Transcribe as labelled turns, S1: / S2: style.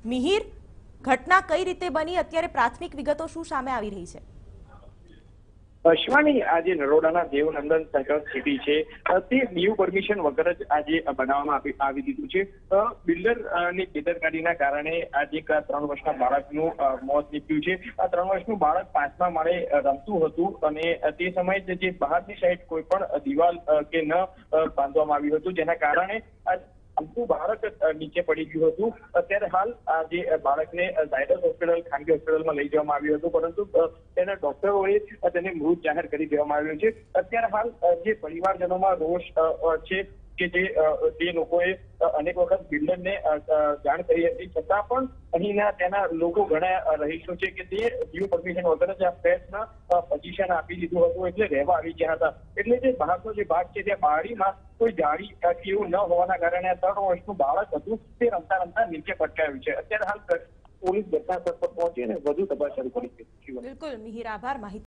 S1: મિહિર, ઘટના કઈ રીતે બની, અત્યારે પ્રાથમિક વિગતો શું સામે આવી રહી છે?
S2: શિવાની, આજે નરોડાના દેવનંદન સાયકલ સિટી છે તે ન્યૂ પરમિશન વગર જ આજે બનાવવામાં આવી દીધું છે. બિલ્ડર ની બેદરકારીના કારણે આજે એક 3 વર્ષના બાળકનું મોત નીપજ્યું છે. આ 3 વર્ષનું બાળક 5મા માળે રમતું હતું અને તે સમયે જે બહારની સાઈડ કોઈ પણ દિવાલ કે ન બાંધવામાં આવ્યું હતું, જેના કારણે આખું બાળક નીચે પડી ગયું હતું. અત્યારે હાલ જે બાળકને ઝાયડસ હોસ્પિટલ, ખાનગી હોસ્પિટલમાં લઈ જવામાં આવ્યું હતું, પરંતુ તેના ડોક્ટરોએ તેને મૃત જાહેર કરી દેવામાં આવ્યો છે. અત્યારે હાલ જે પરિવારજનોમાં રોષ છે કે જે લોકોએ અનેક વખત બિલ્ડરને જાણ કરી હતી, છતાં પણ અહીંના તેના લોકો ઘણા રહીશો છે કે તે ન્યૂ પરમિશન વગર જ આ ફ્લેટના પોઝિશન આપી દીધું હતું, એટલે રહેવા આવી ગયા હતા. એટલે જે બહારનો જે ભાગ છે ત્યાં બારીમાં કોઈ જાળી કે એવું ન હોવાના કારણે આ 3 વર્ષનું બાળક હતું તે રમતા રમતા નીચે પટકાયું છે. અત્યારે હાલ પોલીસ ઘટના સ્થળ પર પહોંચી અને વધુ તપાસ શરૂ કરી છે.
S1: બિલકુલ મિહિર, આભાર માહિતી